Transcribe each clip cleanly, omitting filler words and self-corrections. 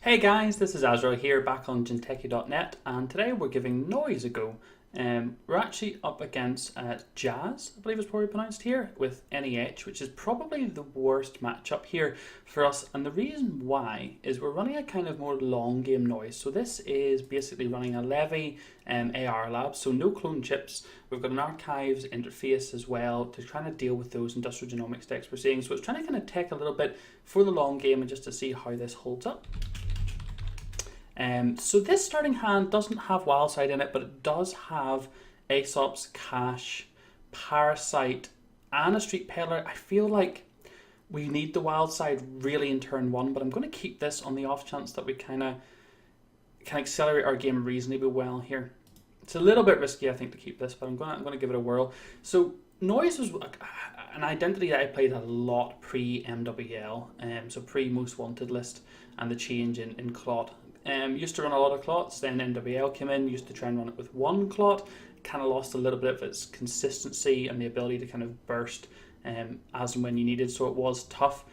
Hey guys, this is Azra here back on gentechie.net, and today we're giving Noise a go. We're actually up against Jazz, I believe it's probably pronounced here, with NEH, which is probably the worst matchup here for us. And the reason why is we're running a kind of more long game Noise. So this is basically running a Levy AR lab, so no clone chips. We've got an archives interface as well to try to deal with those industrial genomics decks we're seeing. So it's trying to kind of take a little bit for the long game and just to see how this holds up. So this starting hand doesn't have Wildside in it, but it does have Aesop's Cache, Parasite, and a Street Peddler. I feel like we need the Wildside really in turn one, but I'm going to keep this on the off chance that we kind of can accelerate our game reasonably well here. It's a little bit risky, I think, to keep this, but I'm going to give it a whirl. So Noise was an identity that I played a lot pre-MWL, so pre-Most Wanted list and the change in Clot. Used to run a lot of clots, then NWL came in, used to try and run it with one clot, kind of lost a little bit of its consistency and the ability to kind of burst as and when you needed, so it was tough.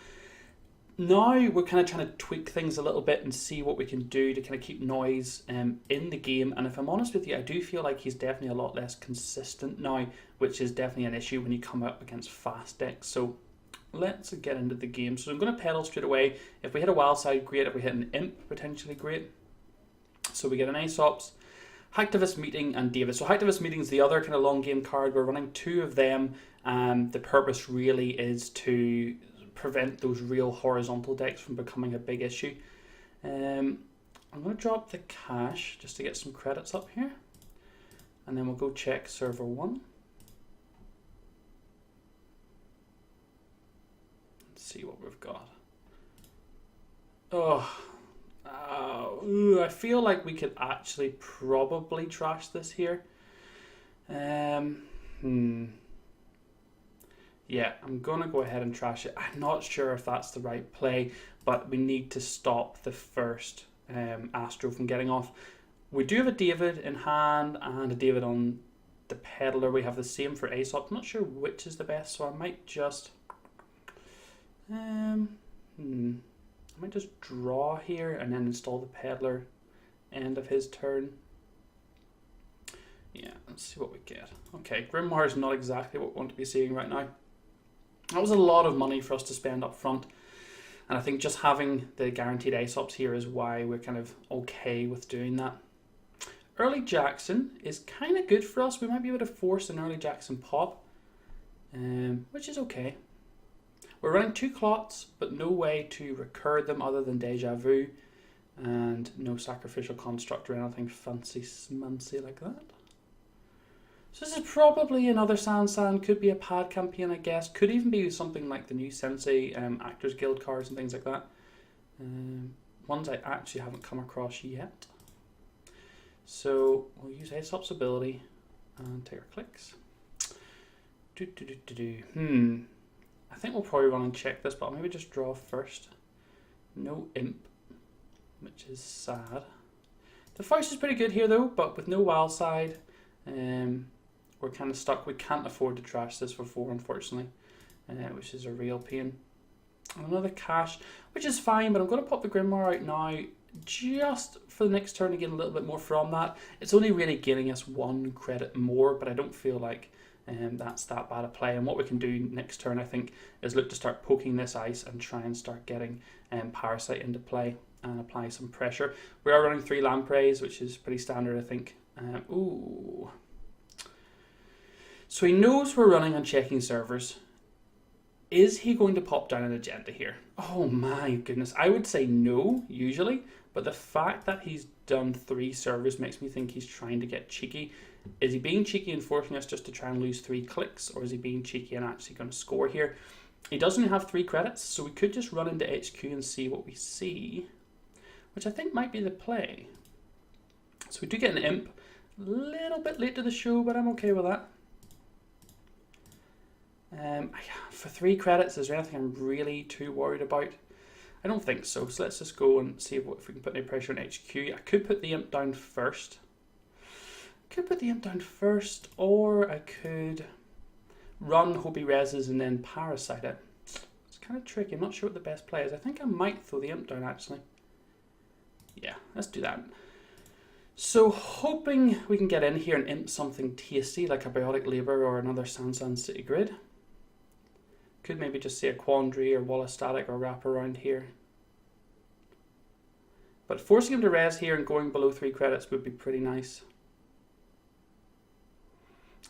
Now we're kind of trying to tweak things a little bit and see what we can do to kind of keep Noise in the game, and if I'm honest with you, I do feel like he's definitely a lot less consistent now, which is definitely an issue when you come up against fast decks. So let's get into the game. So I'm going to pedal straight away. If we hit a Wildside, great. If we hit an Imp, potentially great. So we get an Aesop's, Hacktivist Meeting, and David. So Hacktivist Meeting is the other kind of long game card. We're running two of them. The purpose really is to prevent those real horizontal decks from becoming a big issue. I'm going to drop the cache just to get some credits up here. And then we'll go check server 1. See what we've got. I feel like we could actually probably trash this here. Yeah, I'm gonna go ahead and trash it. I'm not sure if that's the right play, but we need to stop the first Astro from getting off. We do have a David in hand and a David on the Peddler. We have the same for Aesop. I'm not sure which is the best, so I might just I might just draw here and then install the Peddler end of his turn. Yeah, let's see what we get. Okay, Grimoire is not exactly what we want to be seeing right now. That was a lot of money for us to spend up front, and I think just having the guaranteed Aesops here is why we're kind of okay with doing that. Early Jackson is kind of good for us. We might be able to force an early Jackson pop, which is okay. We're running two clots, but no way to recur them other than Deja Vu, and no Sacrificial Construct or anything fancy smancy like that. So this is probably another Sand, could be a pad campaign, I guess. Could even be something like the new Sensei Actors Guild cards and things like that. Ones I actually haven't come across yet. So we'll use Aesop's ability and take our clicks. I think we'll probably run and check this, but I'll maybe just draw first. No Imp, which is sad. The Faust is pretty good here though, but with no Wildside, we're kind of stuck. We can't afford to trash this for 4, unfortunately, which is a real pain. And another cache, which is fine, but I'm going to pop the Grimoire out now just for the next turn to get a little bit more from that. It's only really gaining us 1 credit more, but I don't feel like that's that bad a play. And what we can do next turn, I think, is look to start poking this ice and try and start getting Parasite into play and apply some pressure. We are running 3 Lampreys, which is pretty standard, I think. Ooh. So he knows we're running on checking servers. Is he going to pop down an agenda here? Oh my goodness. I would say no, usually. But the fact that he's done 3 servers makes me think he's trying to get cheeky. Is he being cheeky and forcing us just to try and lose 3 clicks? Or is he being cheeky and actually going to score here? He doesn't have 3 credits, so we could just run into HQ and see what we see, which I think might be the play. So we do get an Imp. A little bit late to the show, but I'm okay with that. For 3 credits, is there anything I'm really too worried about? I don't think so. So let's just go and see if we can put any pressure on HQ. I could put the Imp down first. Or I could run Hope he reses and then Parasite it. It's kind of tricky. I'm not sure what the best play is. I think I might throw the Imp down, actually. let's do that. So hoping we can get in here and imp something tasty like a Biotic Labour or another Sansan City Grid. Could maybe just say a Quandary or Wall of Static or wrap around here. But forcing him to res here and going below 3 credits would be pretty nice.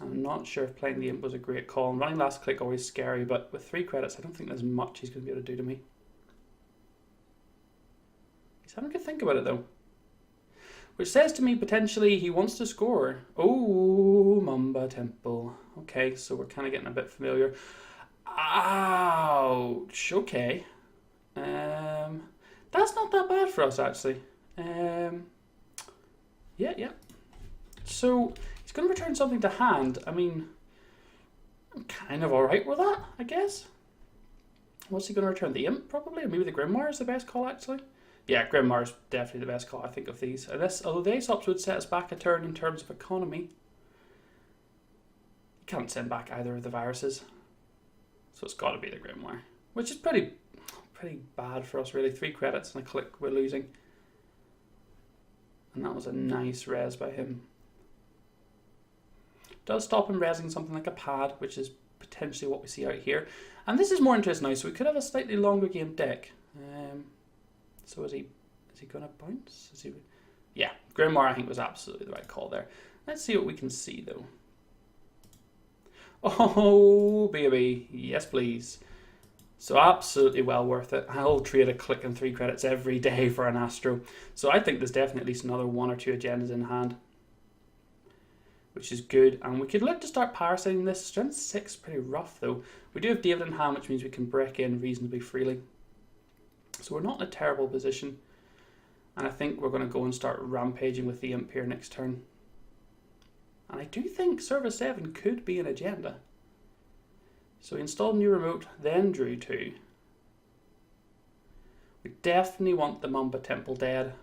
I'm not sure if playing the imp was a great call. And running last click always scary, but with 3 credits I don't think there's much he's going to be able to do to me. He's having to think about it though. Which says to me potentially he wants to score. Oh, Mamba Temple. Okay, so we're kind of getting a bit familiar. Ouch. Okay. That's not that bad for us actually. Yeah. So he's going to return something to hand. I mean, I'm kind of alright with that, I guess. What's he going to return? The Imp, probably? Or maybe the Grimoire is the best call, actually? Yeah, Grimoire is definitely the best call, I think, of these. Although the Aesops would set us back a turn in terms of economy. You can't send back either of the viruses. So it's got to be the Grimoire. Which is pretty bad for us, really. 3 credits and a click we're losing. And that was a nice res by him. Does stop him resing something like a pad, which is potentially what we see out here. And this is more interesting now, so we could have a slightly longer game deck. So is he going to bounce? Yeah, Grimoire I think was absolutely the right call there. Let's see what we can see though. Oh, baby. Yes, please. So absolutely well worth it. I'll trade a click and 3 credits every day for an Astro. So I think there's definitely at least another 1 or 2 agendas in hand, which is good. And we could look to start parasiting this. Strength 6 pretty rough though. We do have David in hand, which means we can break in reasonably freely. So we're not in a terrible position. And I think we're going to go and start rampaging with the Imp here next turn. And I do think Service 7 could be an agenda. So we installed new remote, then drew 2. We definitely want the Mamba Temple dead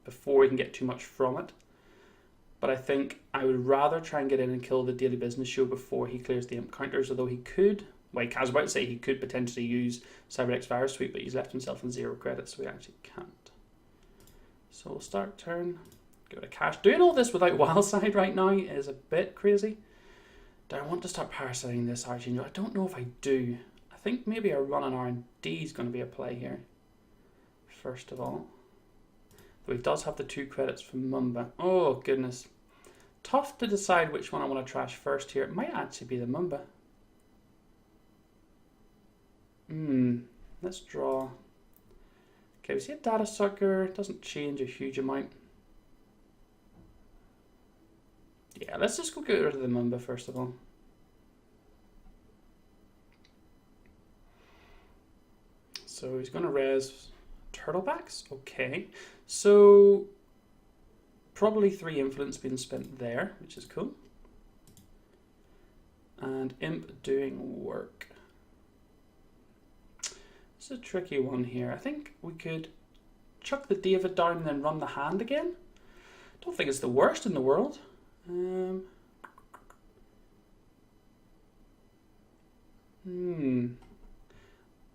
before we can get too much from it. But I think I would rather try and get in and kill the Daily Business Show before he clears the Imp counters, although he could, well, I was about to say he could potentially use Cyberdex Virus Sweep, but he's left himself in 0 credits, so we actually can't. So we'll start turn, go to cash. Doing all this without Wildside right now is a bit crazy. Do I want to start parasiting this Archangel? I don't know if I do. I think maybe a run on R&D is going to be a play here, first of all. Though he does have the 2 credits from Mamba. Oh, goodness. Tough to decide which one I want to trash first here. It might actually be the Mamba. Let's draw. Okay, we see a Data Sucker. Doesn't change a huge amount. Yeah, let's just go get rid of the Mamba first of all. So he's going to res Turtlebacks. Okay, so probably 3 influence being spent there, which is cool. And Imp doing work. It's a tricky one here. I think we could chuck the David down and then run the hand again. Don't think it's the worst in the world.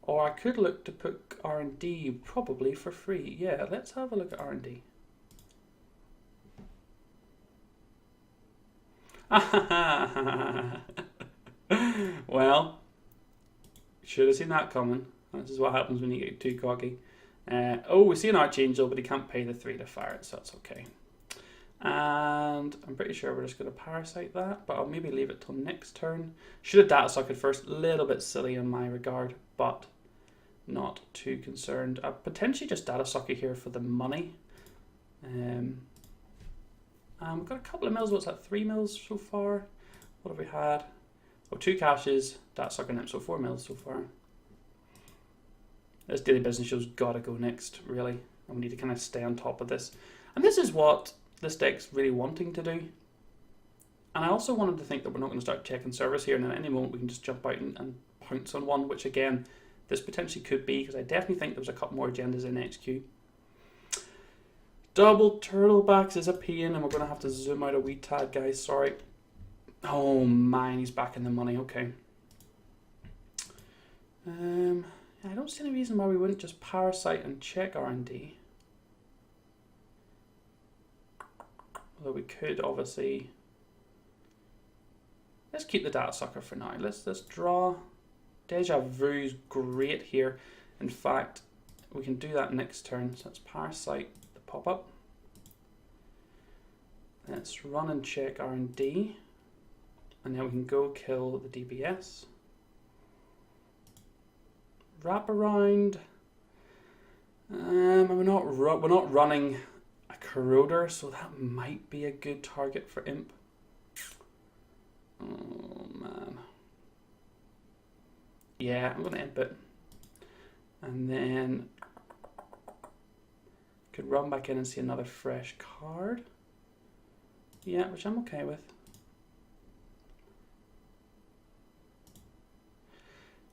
Or I could look to put R&D probably for free. Yeah, let's have a look at R&D. Well, should have seen that coming. This is what happens when you get too cocky. Oh, we see an Archangel, but he can't pay the 3 to fire it, so that's okay. And I'm pretty sure we're just going to parasite that, but I'll maybe leave it till next turn. Should have data sucked first. A little bit silly in my regard, but not too concerned. I'll potentially just data suck it here for the money. We've got a couple of mills. What's that? 3 mills so far. What have we had? Oh, 2 caches, data sucking it, so 4 mills so far. This Daily Business Show's got to go next, really. And we need to kind of stay on top of this. And this is what this deck's really wanting to do. And I also wanted to think that we're not going to start checking service here, and at any moment we can just jump out and pounce on one, which again, this potentially could be, because I definitely think there's a couple more agendas in HQ. Double Turtlebacks is a pain, and we're going to have to zoom out a wee tad, guys, sorry. Oh man, he's back in the money, okay. I don't see any reason why we wouldn't just parasite and check R&D. Although we could obviously... Let's keep the data sucker for now. Let's draw. Deja Vu's great here. In fact, we can do that next turn. So it's Parasite, the pop-up. Let's run and check R&D. And then we can go kill the DBS. Wrap around. We're not running a corroder, so that might be a good target for Imp. Oh man. Yeah, I'm gonna Imp it. And then could run back in and see another fresh card. Yeah, which I'm okay with.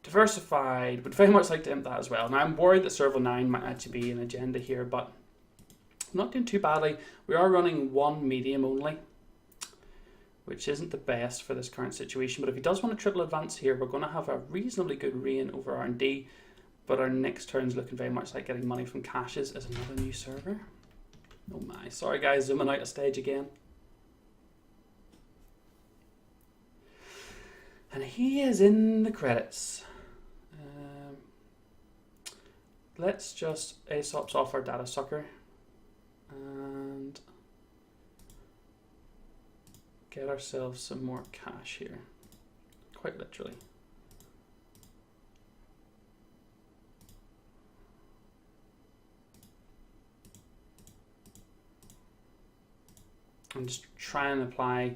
Diversified, would very much like to imp that as well. Now I'm worried that Serval 9 might actually be an agenda here, but I'm not doing too badly. We are running one medium only, which isn't the best for this current situation. But if he does want to triple advance here, we're going to have a reasonably good reign over R&D. But our next turn's looking very much like getting money from caches as another new server. Oh my, sorry guys, zooming out of stage again. And he is in the credits. Let's just Aesop's off our data sucker and get ourselves some more cash here, quite literally. And just try and apply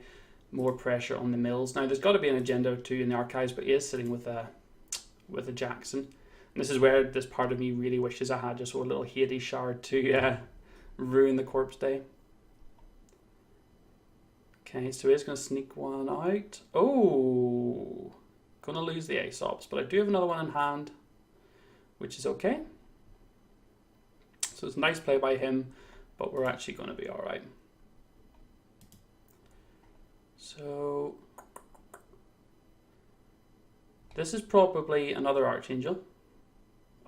more pressure on the mills. Now there's got to be an agenda or two in the archives, but he is sitting with a Jackson. And this is where this part of me really wishes I had just a little Hades shard to ruin the corpse day. Okay, so he's going to sneak one out. Oh, going to lose the Aesops, but I do have another one in hand, which is okay. So it's a nice play by him, but we're actually going to be all right. So this is probably another Archangel.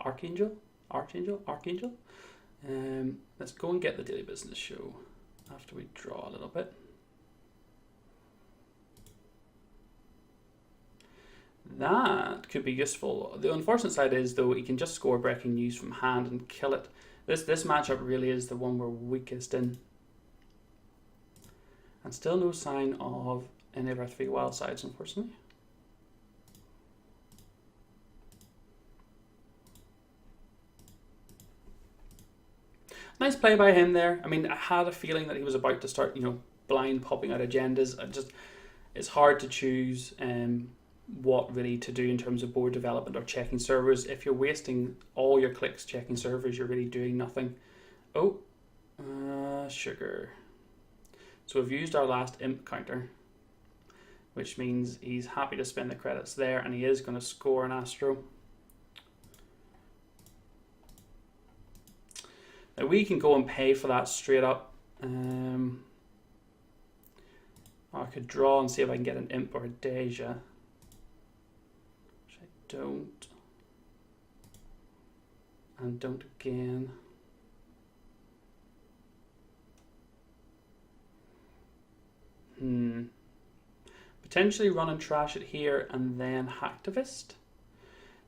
Archangel. Let's go and get the daily business show after we draw a little bit. That could be useful. The unfortunate side is, though, he can just score breaking news from hand and kill it. This matchup really is the one we're weakest in. And still no sign of any of our three wild sides, unfortunately. Nice play by him there. I mean, I had a feeling that he was about to start, blind popping out agendas. It's hard to choose what really to do in terms of board development or checking servers. If you're wasting all your clicks checking servers, you're really doing nothing. Oh, sugar. So we've used our last imp counter, which means he's happy to spend the credits there, and he is going to score an Astro. Now we can go and pay for that straight up. I could draw and see if I can get an imp or a Deja, which I don't. And don't again. Potentially run and trash it here and then Hacktivist.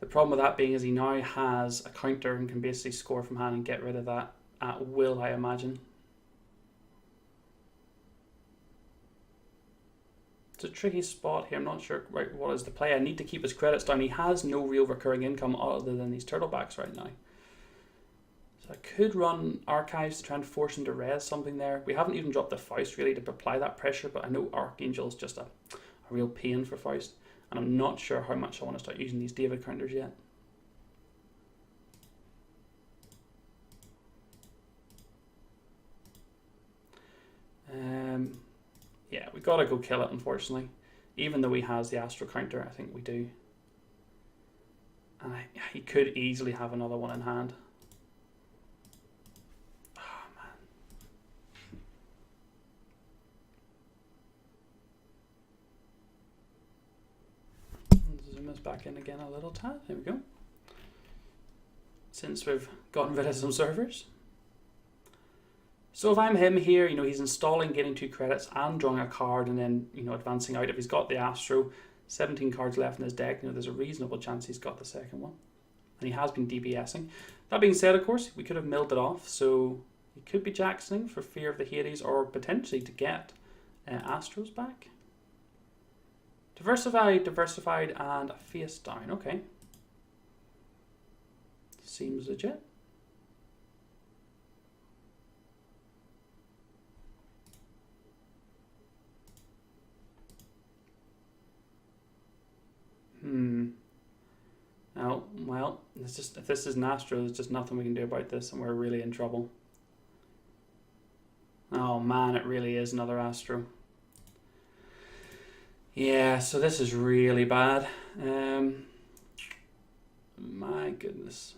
The problem with that being is he now has a counter and can basically score from hand and get rid of that at will, I imagine. It's a tricky spot here. I'm not sure right what is the play. I need to keep his credits down. He has no real recurring income other than these turtlebacks right now. So I could run Archives to try and force him to res something there. We haven't even dropped the Faust really to apply that pressure, but I know Archangel is just a real pain for Faust. And I'm not sure how much I want to start using these David counters yet. Yeah, we got to go kill it, unfortunately. Even though he has the Astro counter, I think we do. And he could easily have another one in hand. Oh, man. Zoom us back in again a little tad. There we go. Since we've gotten rid of some servers. So if I'm him here, you know, he's installing, getting 2 credits and drawing a card and then, you know, advancing out. If he's got the Astro, 17 cards left in his deck, you know, there's a reasonable chance he's got the second one. And he has been DBSing. That being said, of course, we could have milled it off. So he could be Jacksoning for fear of the Hades or potentially to get Astros back. Diversified, and a face down. Okay. Seems legit. Oh, well, it's just, if this is an Astro, there's just nothing we can do about this, and we're really in trouble. Oh man, it really is another Astro. Yeah, so this is really bad. My goodness.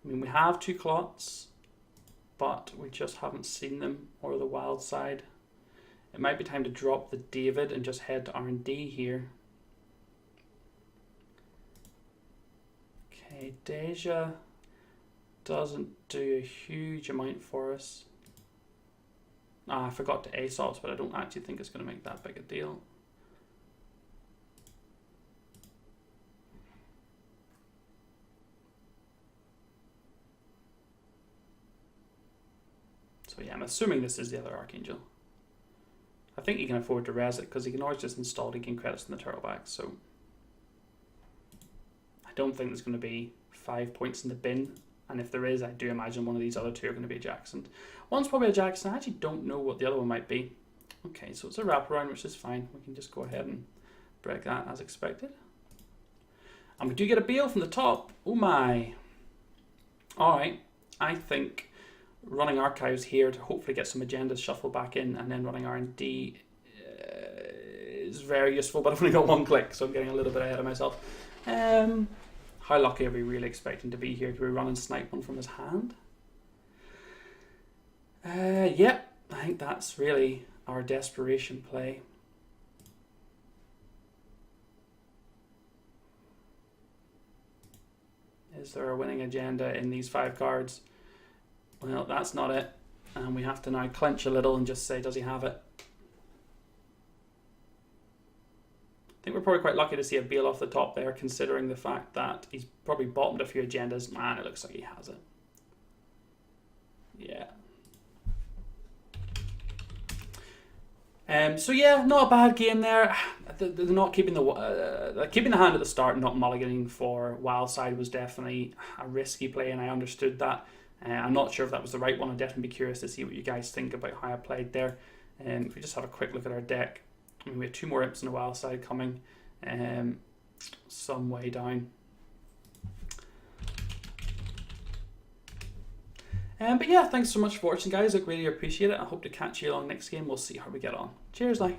I mean, we have 2 clots, but we just haven't seen them, or the wild side. It might be time to drop the David and just head to R&D here. Okay, Deja doesn't do a huge amount for us. I forgot to Aesop's, but I don't actually think it's going to make that big a deal. So yeah, I'm assuming this is the other Archangel. I think he can afford to res it because he can always just install to gain credits in the turtle back. So I don't think there's going to be 5 points in the bin. And if there is, I do imagine one of these other 2 are going to be a Jackson. One's probably a Jackson. I actually don't know what the other one might be. Okay, so it's a wraparound, which is fine. We can just go ahead and break that as expected. And we do get a Bale from the top. Oh my. Alright, I think running Archives here to hopefully get some agendas shuffled back in, and then running R&D is very useful, but I've only got 1 click, so I'm getting a little bit ahead of myself. How lucky are we really expecting to be here? Do we run and snipe one from his hand? Yep, I think that's really our desperation play. Is there a winning agenda in these 5 cards? Well, that's not it. And we have to now clench a little and just say, does he have it? I think we're probably quite lucky to see a Bale off the top there, considering the fact that he's probably bottomed a few agendas. Man, it looks like he has it. Yeah. So yeah, not a bad game there. They're not keeping keeping the hand at the start, not mulliganing for Wildside was definitely a risky play, and I understood that. I'm not sure if that was the right one. I'd definitely be curious to see what you guys think about how I played there. If we just have a quick look at our deck, I mean, we have 2 more imps on the Wildside coming, some way down. But yeah, thanks so much for watching, guys. I really appreciate it. I hope to catch you along next game. We'll see how we get on. Cheers, now.